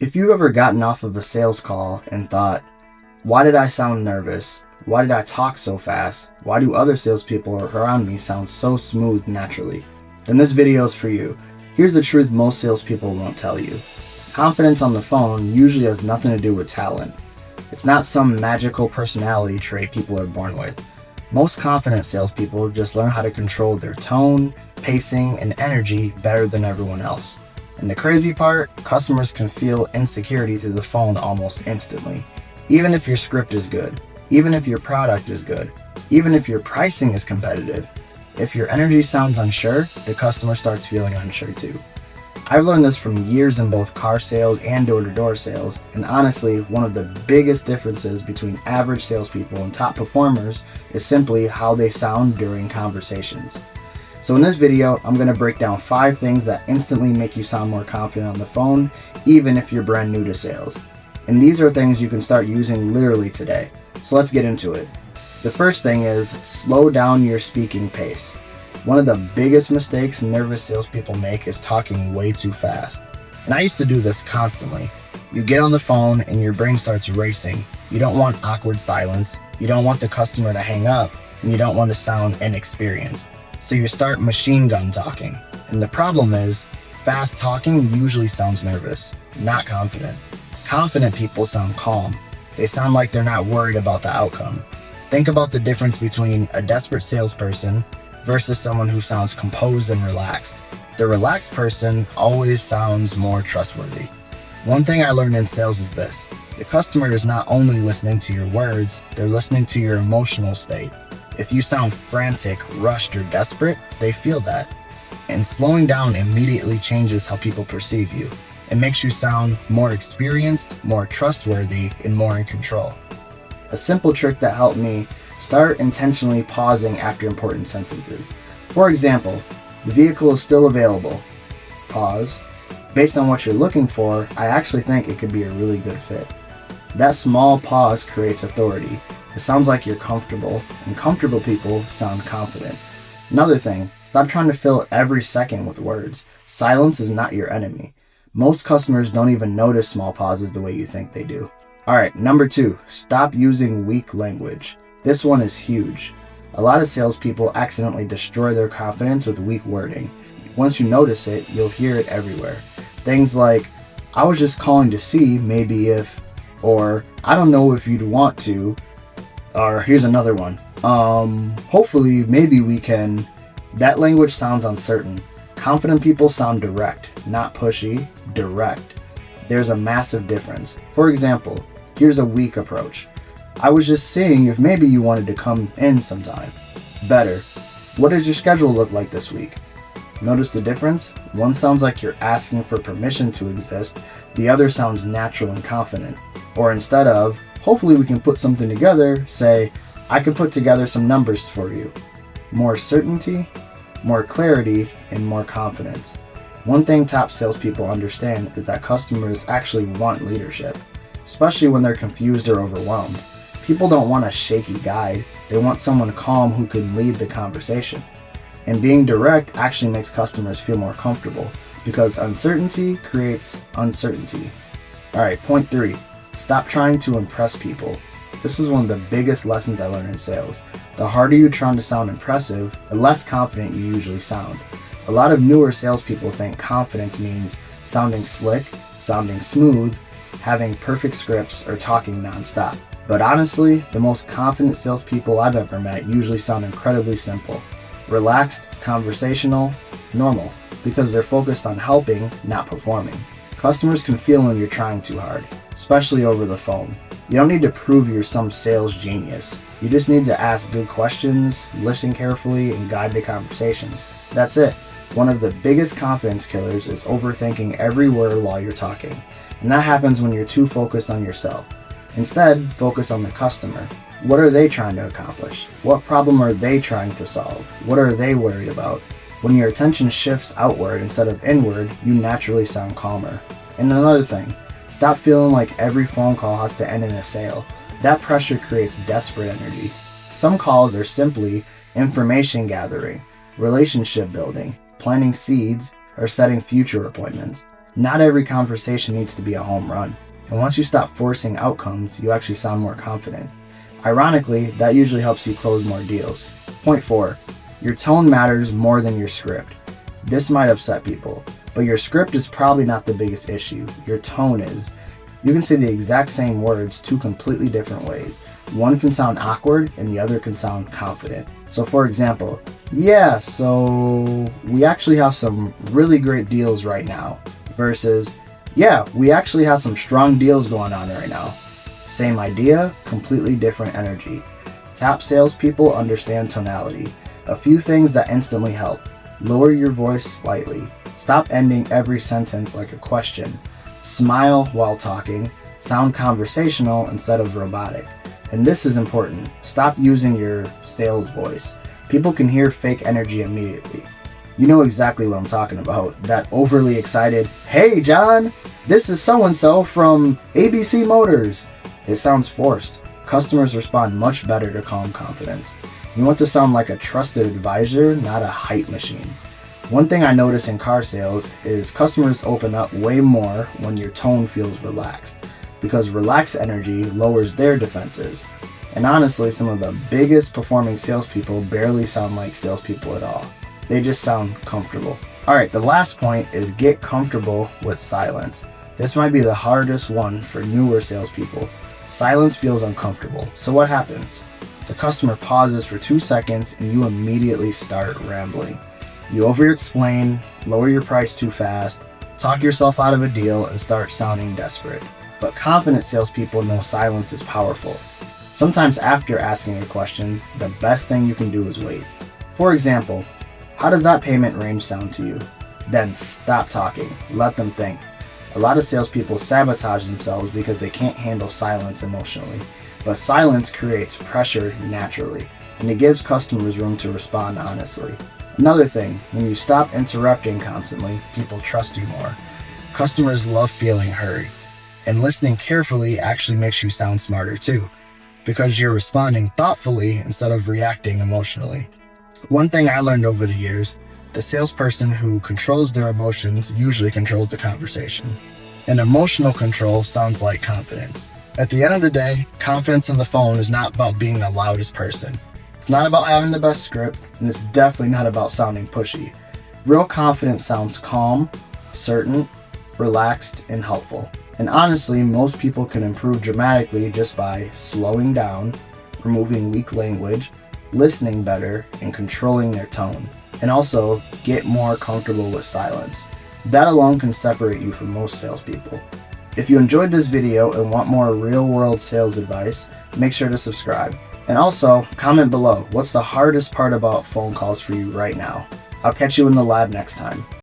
If you've ever gotten off of a sales call and thought, why did I sound nervous? Why did I talk so fast? Why do other salespeople around me sound so smooth naturally? Then this video is for you. Here's the truth most salespeople won't tell you. Confidence on the phone usually has nothing to do with talent. It's not some magical personality trait people are born with. Most confident salespeople just learn how to control their tone, pacing, and energy better than everyone else. And the crazy part, customers can feel insecurity through the phone almost instantly. Even if your script is good, even if your product is good, even if your pricing is competitive, if your energy sounds unsure, the customer starts feeling unsure too. I've learned this from years in both car sales and door-to-door sales, and honestly, one of the biggest differences between average salespeople and top performers is simply how they sound during conversations. So in this video, I'm going to break down 5 things that instantly make you sound more confident on the phone, even if you're brand new to sales. And these are things you can start using literally today. So let's get into it. The first thing is slow down your speaking pace. One of the biggest mistakes nervous salespeople make is talking way too fast. And I used to do this constantly. You get on the phone and your brain starts racing. You don't want awkward silence. You don't want the customer to hang up, and you don't want to sound inexperienced. So you start machine gun talking. And the problem is, fast talking usually sounds nervous, not confident. Confident people sound calm. They sound like they're not worried about the outcome. Think about the difference between a desperate salesperson versus someone who sounds composed and relaxed. The relaxed person always sounds more trustworthy. One thing I learned in sales is this: the customer is not only listening to your words, they're listening to your emotional state. If you sound frantic, rushed, or desperate, they feel that. And slowing down immediately changes how people perceive you. It makes you sound more experienced, more trustworthy, and more in control. A simple trick that helped me: start intentionally pausing after important sentences. For example, the vehicle is still available. Pause. Based on what you're looking for, I actually think it could be a really good fit. That small pause creates authority. It sounds like you're comfortable, and comfortable people sound confident. Another thing, stop trying to fill every second with words. Silence is not your enemy. Most customers don't even notice small pauses the way you think they do. Alright, number 2, stop using weak language. This one is huge. A lot of salespeople accidentally destroy their confidence with weak wording. Once you notice it, you'll hear it everywhere. Things like, I was just calling to see maybe if, or I don't know if you'd want to, or here's another one, hopefully maybe we can. That language sounds uncertain. Confident people sound direct, not pushy, direct. There's a massive difference. For example, here's a weak approach. I was just seeing if maybe you wanted to come in sometime. Better. What does your schedule look like this week? Notice the difference? One sounds like you're asking for permission to exist. The other sounds natural and confident. Or instead of, hopefully we can put something together, say, I can put together some numbers for you. More certainty, more clarity, and more confidence. One thing top salespeople understand is that customers actually want leadership, especially when they're confused or overwhelmed. People don't want a shaky guide. They want someone calm who can lead the conversation. And being direct actually makes customers feel more comfortable, because uncertainty creates uncertainty. Alright, point 3. Stop trying to impress people. This is one of the biggest lessons I learned in sales. The harder you're trying to sound impressive, the less confident you usually sound. A lot of newer salespeople think confidence means sounding slick, sounding smooth, having perfect scripts, or talking nonstop. But honestly, the most confident salespeople I've ever met usually sound incredibly simple. Relaxed, conversational, normal, because they're focused on helping, not performing. Customers can feel when you're trying too hard, especially over the phone. You don't need to prove you're some sales genius. You just need to ask good questions, listen carefully, and guide the conversation. That's it. One of the biggest confidence killers is overthinking every word while you're talking. And that happens when you're too focused on yourself. Instead, focus on the customer. What are they trying to accomplish? What problem are they trying to solve? What are they worried about? When your attention shifts outward instead of inward, you naturally sound calmer. And another thing, stop feeling like every phone call has to end in a sale. That pressure creates desperate energy. Some calls are simply information gathering, relationship building, planting seeds, or setting future appointments. Not every conversation needs to be a home run. And once you stop forcing outcomes, you actually sound more confident. Ironically, that usually helps you close more deals. Point 4. Your tone matters more than your script. This might upset people, but your script is probably not the biggest issue. Your tone is. You can say the exact same words two completely different ways. One can sound awkward and the other can sound confident. So for example, yeah, so we actually have some really great deals right now, versus, yeah, we actually have some strong deals going on right now. Same idea, completely different energy. Top salespeople understand tonality. A few things that instantly help. Lower your voice slightly. Stop ending every sentence like a question. Smile while talking. Sound conversational instead of robotic. And this is important. Stop using your sales voice. People can hear fake energy immediately. You know exactly what I'm talking about. That overly excited, "Hey John, this is so-and-so from ABC Motors." It sounds forced. Customers respond much better to calm confidence. You want to sound like a trusted advisor, not a hype machine. One thing I notice in car sales is customers open up way more when your tone feels relaxed, because relaxed energy lowers their defenses. And honestly, some of the biggest performing salespeople barely sound like salespeople at all. They just sound comfortable. Alright, the last point is get comfortable with silence. This might be the hardest one for newer salespeople. Silence feels uncomfortable. So what happens? The customer pauses for 2 seconds and you immediately start rambling. You over-explain, lower your price too fast, talk yourself out of a deal, and start sounding desperate. But confident salespeople know silence is powerful. Sometimes after asking a question, the best thing you can do is wait. For example, how does that payment range sound to you? Then stop talking. Let them think. A lot of salespeople sabotage themselves because they can't handle silence emotionally. But silence creates pressure naturally, and it gives customers room to respond honestly. Another thing, when you stop interrupting constantly, people trust you more. Customers love feeling heard, and listening carefully actually makes you sound smarter too, because you're responding thoughtfully instead of reacting emotionally. One thing I learned over the years, the salesperson who controls their emotions usually controls the conversation. And emotional control sounds like confidence. At the end of the day, confidence on the phone is not about being the loudest person. It's not about having the best script, and it's definitely not about sounding pushy. Real confidence sounds calm, certain, relaxed, and helpful. And honestly, most people can improve dramatically just by slowing down, removing weak language, listening better, and controlling their tone. And also, get more comfortable with silence. That alone can separate you from most salespeople. If you enjoyed this video and want more real-world sales advice, make sure to subscribe. And also, comment below, what's the hardest part about phone calls for you right now? I'll catch you in the lab next time.